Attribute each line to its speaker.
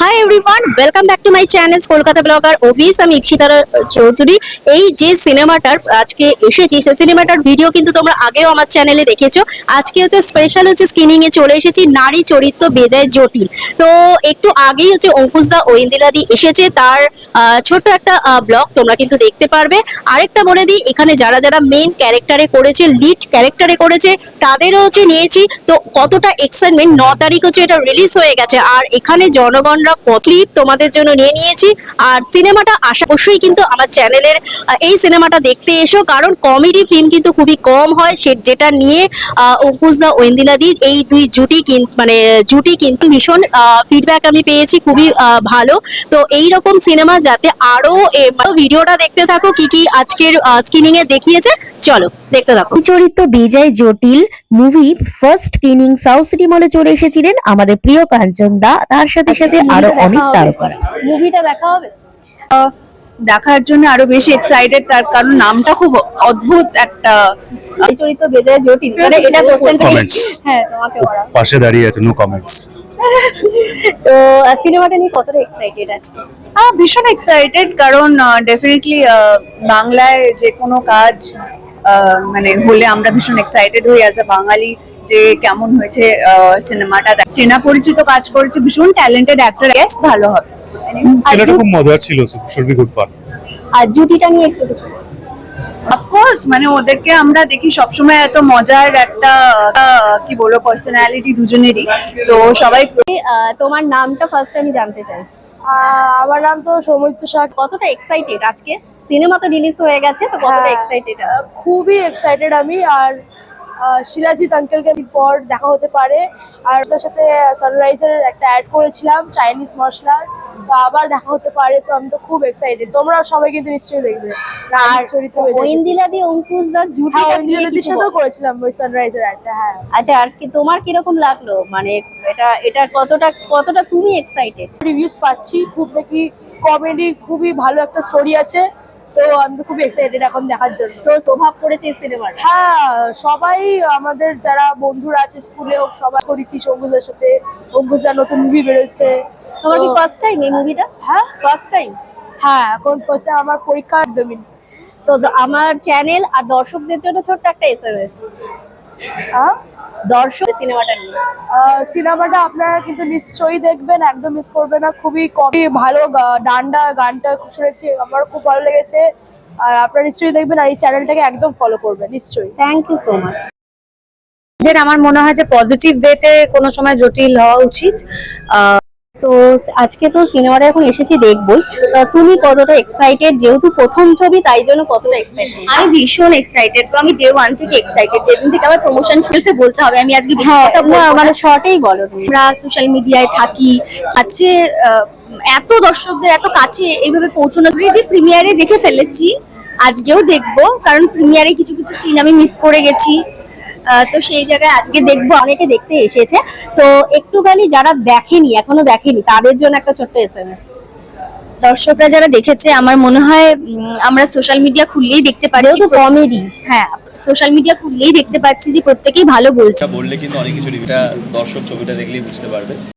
Speaker 1: Hi everyone, welcome back to my channel Kolkata blogger ওবিস। আমি ইপসিতা চৌধুরী। এই যে সিনেমাটার আজকে এসেছি, সেই সিনেমাটার ভিডিও কিন্তু তোমরা আগেও আমার চ্যানেলে দেখেছো। আজকে হচ্ছে স্পেশাল স্ক্রিনিং এ চলে এসেছি নারী চরিত্র বেজায় জটিল। তো একটু আগেই অঙ্কুশ দা ঐন্দিলাদি এসেছে, তার ছোট্ট একটা ব্লগ তোমরা কিন্তু দেখতে পারবে। আরেকটা বলে দিই, এখানে যারা যারা মেন ক্যারেক্টারে করেছে, লিড ক্যারেক্টারে করেছে, তাদেরও নিয়েছি। তো কতটা এক্সাইটমেন্ট, 9 তারিখ এটা রিলিজ হয়ে গেছে, আর এখানে জনগণরা ক্লিপ তোমাদের জন্য নিয়ে নিয়েছি। আর সিনেমাটা আশা অবশ্যই কিন্তু আমার চ্যানেলের এই সিনেমাটা দেখতে এসো, কারণ কমেডি ফিল্ম কিন্তু খুবই কম হয়, যেটা নিয়ে অঙ্কুশ দা ঐন্দিলাদি এই দুই জুটি কিন্তু ভীষণ ফিডব্যাক আমি পেয়েছি, খুবই ভালো। তো এই রকম সিনেমা যাতে আরো ভিডিওটা দেখতে থাকো, কি কি আজকের স্ক্রিনিং এ দেখিয়েছে, চলো দেখতে থাকো। চরিত্র বিজয় জটিল movie first screening south city মলে চলে এসেছিলেন আমাদের প্রিয় কাঞ্চন দা, তার সাথে সাথে আরো অনেক তারকারা। মুভিটা দেখা হবে,
Speaker 2: দেখার জন্য আরো বেশি এক্সাইটেড, তার কারণ নামটা খুব অদ্ভুত একটা।
Speaker 1: চরিত্র বেজায় জটিল, মানে এটা কোশ্চেন
Speaker 3: কমেন্টস
Speaker 1: হ্যাঁ তোমাকে করা।
Speaker 3: পাশে দাঁড়িয়ে আছে, নো কমেন্টস।
Speaker 1: তো সিনেমাটা নিয়ে কতটা এক্সাইটেড আজকে?
Speaker 2: ভীষণ এক্সাইটেড, কারণ ডেফিনেটলি বাংলায় যে কোনো কাজ মানে হলে আমরা ভীষণ এক্সাইটেড হই অ্যাজ আ বাঙালি, যে কেমন হয়েছে সিনেমাটা। চেনা পরিচিত কাজ করেছে, ভীষণ ট্যালেন্টেড অ্যাক্টর, গ্যাস ভালো হবে।
Speaker 3: ছেলেটা খুব মজার ছিল, শুড বি গুড ফান।
Speaker 1: আর জুটিটা নিয়ে একটু কিছু
Speaker 2: অফকোর্স, মানে ওদেরকে আমরা দেখি সবসময় এত মজার একটা কি বলবো পার্সোনালিটি দুজনেরই, তো সবাই।
Speaker 1: তোমার নামটা ফার্স্ট আমি জানতে চাই।
Speaker 4: আমার নাম তো সৌমিত্র শাহ।
Speaker 1: কতটা এক্সাইটেড আজকে? সিনেমা তো রিলিজ হয়ে গেছে, তো কতটা এক্সাইটেড?
Speaker 4: খুবই এক্সাইটেড আমি। আর শিলাজিৎ আঙ্কেলকে পর দেখা হতে পারে, আর তার সাথে সানরাইজের একটা অ্যাড করেছিলাম চাইনিজ মশলার, তো আবার দেখা হতে পারে। তো আমি তো খুব এক্সাইটেড, তোমরা সবাই কিন্তু নিশ্চয়ই দেখবে।
Speaker 1: আর
Speaker 4: চরিত্র
Speaker 1: ঐন্দিলাদি অঙ্কুশ দা জুটি,
Speaker 4: হ্যাঁ ঐন্দ্রিলাদির সাথেও করেছিলাম ওই সানরাইজের অ্যাডটা। হ্যাঁ
Speaker 1: আচ্ছা, আর কি তোমার কিরকম লাগলো, মানে এটা কতটা তুমি এক্সাইটেড?
Speaker 4: রিভিউজ পাচ্ছি খুব নাকি কমেডি, খুবই ভালো একটা স্টোরি আছে, তো আমি তো খুবই এক্সাইটেড এখন দেখার জন্য।
Speaker 1: তো প্রভাব পড়েছে এই সিনেমার?
Speaker 4: হ্যাঁ, সবাই আমাদের যারা বন্ধুরা আছে স্কুলে হোক, সবাই করেছি অঙ্কুশের সাথে। অঙ্কুশের নতুন মুভি বেরোচ্ছে।
Speaker 1: তোমার কি ফার্স্ট টাইম এই মুভিটা?
Speaker 4: হ্যাঁ
Speaker 1: ফার্স্ট টাইম।
Speaker 4: হ্যাঁ, এখন ফার্স্টে আমার পরীক্ষা একদমই।
Speaker 1: তো আমার চ্যানেল আর দর্শকদের জন্য ছোট্ট একটা এসএমএস। দর্শক সিনেমাটা নিয়ে,
Speaker 4: সিনেমাটা আপনারা কিন্তু নিশ্চয়ই দেখবেন, একদম মিস করবেন না। খুবই ভালো ডান্ডা গানটা শুনেছি, আমার খুব ভালো লেগেছে। আর আপনারা নিশ্চয়ই দেখবেন, আর এই চ্যানেলটাকে একদম ফলো করবেন নিশ্চয়ই।
Speaker 1: Thank you so much.
Speaker 2: আমার মনে হয় যে পজিটিভ ওয়েতে কোনো সময় জটিল হওয়া উচিত।
Speaker 1: তো আজকে তো সিনেমাটা এখন এসেছি দেখবই, তুমি কতটা এক্সাইটেড? যেহেতু প্রথম ছবি, তাই জন্য কতটা এক্সাইটেড?
Speaker 2: আমি ভীষণ এক্সাইটেড, তো আমি ডে 1 থেকে এক্সাইটেড। যেদিন থেকে আমার প্রমোশন চলছে বলতে হবে, আমি আজকে বেশি কথা বলবো না,
Speaker 1: মানে শর্টেই বলো।
Speaker 2: আমরা সোশ্যাল মিডিয়ায় থাকি, আছে এত দর্শকদের এত কাছে এইভাবে পৌঁছানো। অলরেডি প্রিমিয়ারে দেখে ফেলেছি, আজকেও দেখবো, কারণ প্রিমিয়ারে কিছু কিছু সিন আমি মিস করে গেছি, তো সেই জায়গায় আজকে দেখবো।
Speaker 1: অনেকে দেখতে এসেছে, তো একটুখানি যারা এখনো দেখেনি তাদের জন্য একটা ছোট্ট এসএমএস।
Speaker 2: দর্শকরা যারা দেখেছে, আমার মনে হয় আমরা সোশ্যাল মিডিয়া খুললেই দেখতে পাচ্ছি
Speaker 1: কমেডি।
Speaker 2: হ্যাঁ, সোশ্যাল মিডিয়া খুললেই দেখতে পাচ্ছি যে প্রত্যেকেই ভালো বলছে।
Speaker 5: বললে কিন্তু অনেক কিছু দর্শক ছবিটা দেখলেই বুঝতে পারবে।